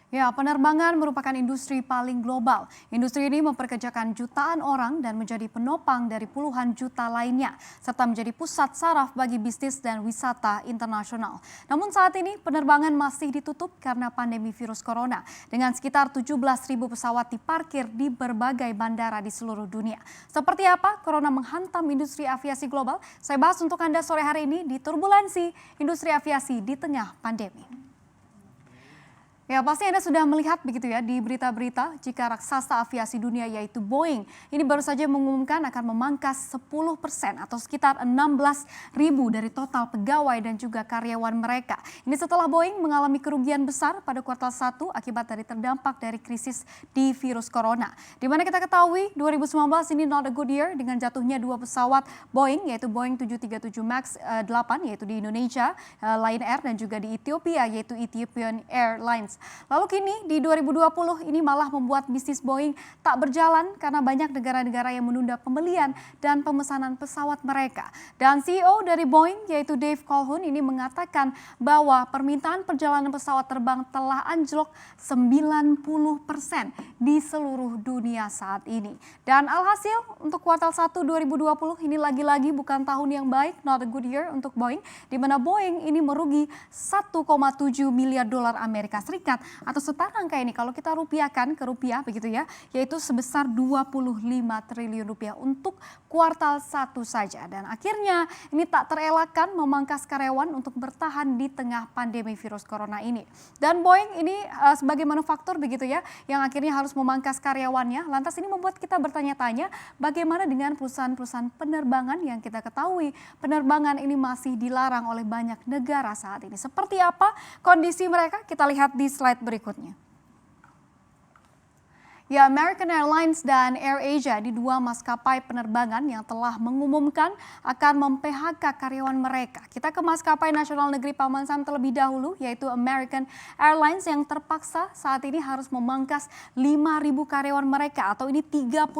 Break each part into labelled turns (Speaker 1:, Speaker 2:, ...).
Speaker 1: Ya, penerbangan merupakan industri paling global. Industri ini memperkerjakan jutaan orang dan menjadi penopang dari puluhan juta lainnya, serta menjadi pusat saraf bagi bisnis dan wisata internasional. Namun saat ini penerbangan masih ditutup karena pandemi virus corona, dengan sekitar 17.000 pesawat diparkir di berbagai bandara di seluruh dunia. Seperti apa corona menghantam industri aviasi global? Saya bahas untuk Anda sore hari ini di Turbulensi Industri Aviasi di Tengah Pandemi. Ya, pasti Anda sudah melihat begitu ya di berita-berita jika raksasa aviasi dunia yaitu Boeing ini baru saja mengumumkan akan memangkas 10% atau sekitar 16.000 dari total pegawai dan juga karyawan mereka. Ini setelah Boeing mengalami kerugian besar pada kuartal 1 akibat dari terdampak dari krisis di virus corona. Di mana kita ketahui 2019 ini not a good year dengan jatuhnya dua pesawat Boeing yaitu Boeing 737 MAX 8 yaitu di Indonesia, Lion Air dan juga di Ethiopia yaitu Ethiopian Airlines. Lalu kini di 2020 ini malah membuat bisnis Boeing tak berjalan karena banyak negara-negara yang menunda pembelian dan pemesanan pesawat mereka. Dan CEO dari Boeing yaitu Dave Calhoun ini mengatakan bahwa permintaan perjalanan pesawat terbang telah anjlok 90% di seluruh dunia saat ini. Dan alhasil untuk kuartal 1 2020 ini lagi-lagi bukan tahun yang baik, not a good year untuk Boeing, di mana Boeing ini merugi 1,7 miliar dolar Amerika Serikat atau setara angka ini kalau kita rupiahkan ke rupiah begitu ya, yaitu sebesar 25 triliun rupiah untuk kuartal 1 saja. Dan akhirnya ini tak terelakkan memangkas karyawan untuk bertahan di tengah pandemi virus corona ini. Dan Boeing ini sebagai manufaktur begitu ya, yang akhirnya harus memangkas karyawannya. Lantas ini membuat kita bertanya-tanya bagaimana dengan perusahaan-perusahaan penerbangan yang kita ketahui penerbangan ini masih dilarang oleh banyak negara saat ini. Seperti apa kondisi mereka? Kita lihat di slide berikutnya. Ya, American Airlines dan AirAsia di dua maskapai penerbangan yang telah mengumumkan akan mem-PHK karyawan mereka. Kita ke maskapai nasional negeri Paman Sam terlebih dahulu, yaitu American Airlines yang terpaksa saat ini harus memangkas 5.000 karyawan mereka atau ini 30%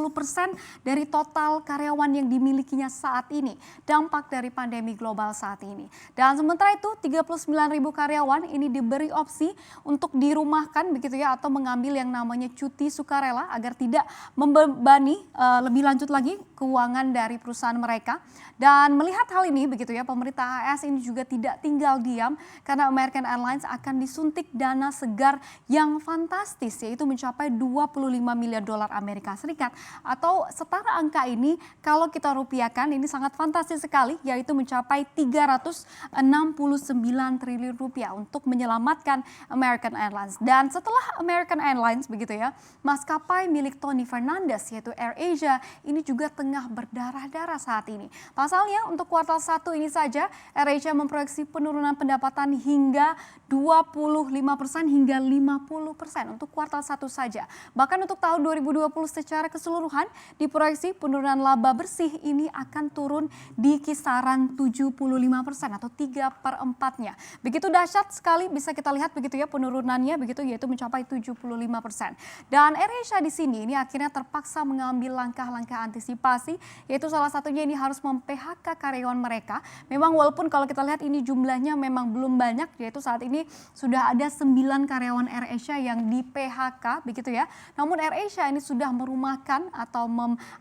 Speaker 1: dari total karyawan yang dimilikinya saat ini. Dampak dari pandemi global saat ini. Dan sementara itu 39.000 karyawan ini diberi opsi untuk dirumahkan begitu ya atau mengambil yang namanya cuti sukarela agar tidak membebani lebih lanjut lagi keuangan dari perusahaan mereka. Dan melihat hal ini begitu ya, pemerintah AS ini juga tidak tinggal diam karena American Airlines akan disuntik dana segar yang fantastis yaitu mencapai 25 miliar dolar Amerika Serikat atau setara angka ini kalau kita rupiahkan ini sangat fantastis sekali yaitu mencapai 369 triliun rupiah untuk menyelamatkan American Airlines. Dan setelah American Airlines begitu ya, maskapai milik Tony Fernandez yaitu AirAsia ini juga tengah berdarah-darah saat ini. Pasalnya untuk kuartal 1 ini saja AirAsia memproyeksi penurunan pendapatan hingga 25% hingga 50% untuk kuartal 1 saja. Bahkan untuk tahun 2020 secara keseluruhan diproyeksi penurunan laba bersih ini akan turun di kisaran 75% atau 3/4-nya. Begitu dahsyat sekali bisa kita lihat begitu ya penurunannya begitu yaitu mencapai 75%. Dan AirAsia di sini ini akhirnya terpaksa mengambil langkah-langkah antisipasi yaitu salah satunya ini harus mem-PHK karyawan mereka. Memang walaupun kalau kita lihat ini jumlahnya memang belum banyak yaitu saat ini sudah ada 9 karyawan AirAsia yang di-PHK begitu ya. Namun AirAsia ini sudah merumahkan atau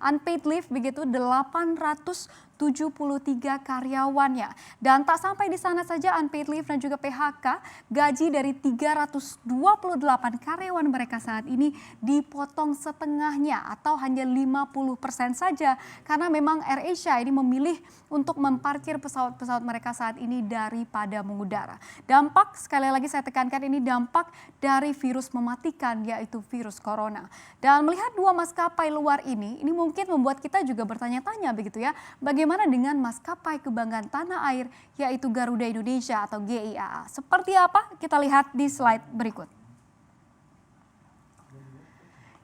Speaker 1: unpaid leave begitu 873 karyawannya. Dan tak sampai di sana saja unpaid leave dan juga PHK, gaji dari 328 karyawan mereka saat ini dipotong setengahnya atau hanya 50% saja karena memang AirAsia ini memilih untuk memparkir pesawat-pesawat mereka saat ini daripada mengudara. Dampak sekali lagi saya tekankan ini dampak dari virus mematikan yaitu virus corona. Dan melihat dua maskapai luar ini mungkin membuat kita juga bertanya-tanya begitu ya, bagaimana dengan maskapai kebanggaan tanah air yaitu Garuda Indonesia atau GIAA. Seperti apa? Kita lihat di slide berikut.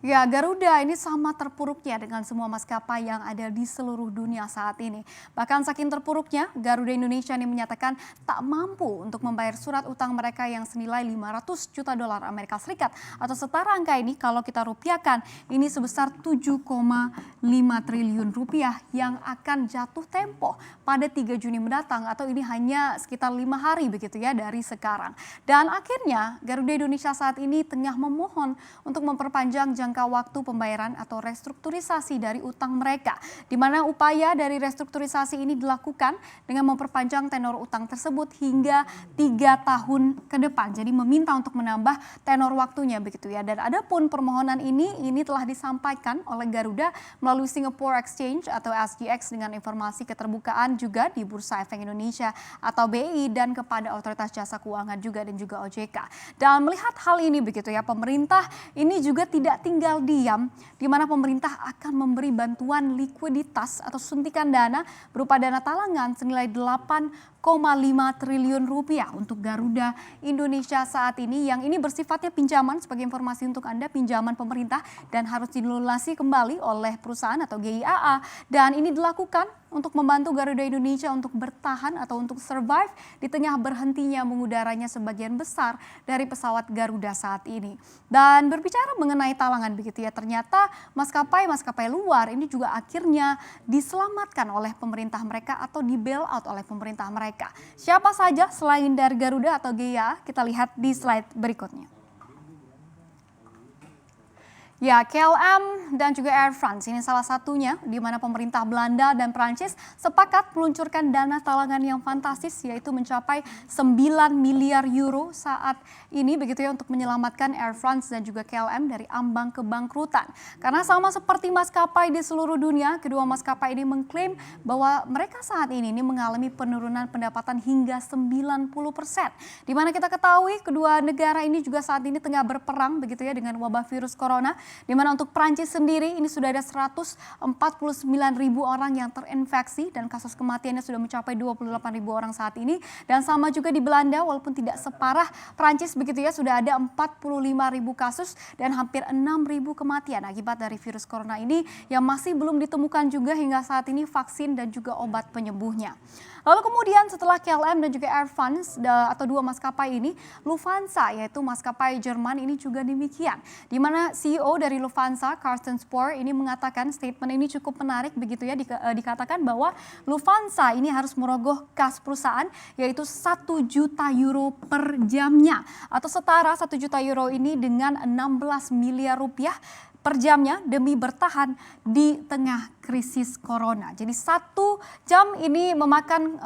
Speaker 1: Ya, Garuda ini sama terpuruknya dengan semua maskapai yang ada di seluruh dunia saat ini. Bahkan saking terpuruknya, Garuda Indonesia ini menyatakan tak mampu untuk membayar surat utang mereka yang senilai 500 juta dolar Amerika Serikat. Atau setara angka ini kalau kita rupiahkan, ini sebesar 7,5 triliun rupiah yang akan jatuh tempo pada 3 Juni mendatang. Atau ini hanya sekitar 5 hari begitu ya dari sekarang. Dan akhirnya Garuda Indonesia saat ini tengah memohon untuk memperpanjang jangka waktu pembayaran atau restrukturisasi dari utang mereka, di mana upaya dari restrukturisasi ini dilakukan dengan memperpanjang tenor utang tersebut hingga 3 tahun ke depan. Jadi meminta untuk menambah tenor waktunya begitu ya. Dan adapun permohonan ini telah disampaikan oleh Garuda melalui Singapore Exchange atau SGX dengan informasi keterbukaan juga di Bursa Efek Indonesia atau BI dan kepada Otoritas Jasa Keuangan juga dan juga OJK. Dan melihat hal ini begitu ya, pemerintah ini juga tidak tinggal diam, di mana pemerintah akan memberi bantuan likuiditas atau suntikan dana berupa dana talangan senilai 8,5 triliun rupiah untuk Garuda Indonesia saat ini, yang ini bersifatnya pinjaman. Sebagai informasi untuk Anda, pinjaman pemerintah dan harus dilunasi kembali oleh perusahaan atau GIAA, dan ini dilakukan untuk membantu Garuda Indonesia untuk bertahan atau untuk survive di tengah berhentinya mengudaranya sebagian besar dari pesawat Garuda saat ini. Dan berbicara mengenai talangan begitu ya, ternyata maskapai luar ini juga akhirnya diselamatkan oleh pemerintah mereka atau di bail out oleh pemerintah mereka. Siapa saja selain dari Garuda atau GIAA? Kita lihat di slide berikutnya. Ya, KLM dan juga Air France ini salah satunya, di mana pemerintah Belanda dan Prancis sepakat meluncurkan dana talangan yang fantastis, yaitu mencapai 9 miliar euro saat ini begitu ya, untuk menyelamatkan Air France dan juga KLM dari ambang kebangkrutan. Karena sama seperti maskapai di seluruh dunia, kedua maskapai ini mengklaim bahwa mereka saat ini mengalami penurunan pendapatan hingga 90%. Di mana kita ketahui kedua negara ini juga saat ini tengah berperang begitu ya dengan wabah virus corona. Di mana untuk Prancis sendiri ini sudah ada 149.000 orang yang terinfeksi dan kasus kematiannya sudah mencapai 28.000 orang saat ini. Dan sama juga di Belanda, walaupun tidak separah Prancis begitu ya, sudah ada 45.000 kasus dan hampir 6.000 kematian akibat dari virus corona ini yang masih belum ditemukan juga hingga saat ini vaksin dan juga obat penyembuhnya. Lalu kemudian setelah KLM dan juga Air France atau dua maskapai ini, Lufthansa yaitu maskapai Jerman ini juga demikian. Di mana CEO dari Lufthansa, Carsten Spohr ini mengatakan statement ini cukup menarik begitu ya, dikatakan bahwa Lufthansa ini harus merogoh kas perusahaan yaitu 1 juta euro per jamnya, atau setara 1 juta euro ini dengan 16 miliar rupiah per jamnya demi bertahan di tengah krisis corona. Jadi 1 jam ini memakan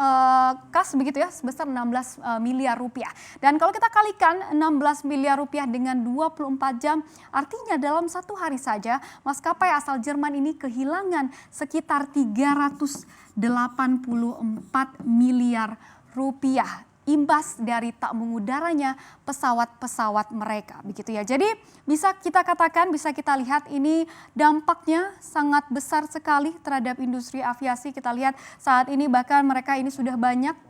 Speaker 1: kas begitu ya sebesar 16 miliar rupiah. Dan kalau kita kalikan 16 miliar rupiah dengan 24 jam, artinya dalam 1 hari saja maskapai asal Jerman ini kehilangan sekitar 384 miliar rupiah imbas dari tak mengudaranya pesawat-pesawat mereka begitu ya. Jadi bisa kita katakan, bisa kita lihat ini dampaknya sangat besar sekali terhadap industri aviasi. Kita lihat saat ini bahkan mereka ini sudah banyak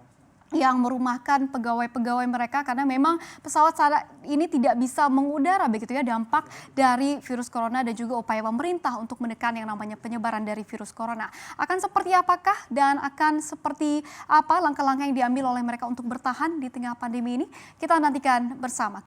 Speaker 1: yang merumahkan pegawai-pegawai mereka karena memang pesawat saat ini tidak bisa mengudara begitu ya, dampak dari virus corona dan juga upaya pemerintah untuk menekan yang namanya penyebaran dari virus corona. Akan seperti apakah dan akan seperti apa langkah-langkah yang diambil oleh mereka untuk bertahan di tengah pandemi ini? Kita nantikan bersama.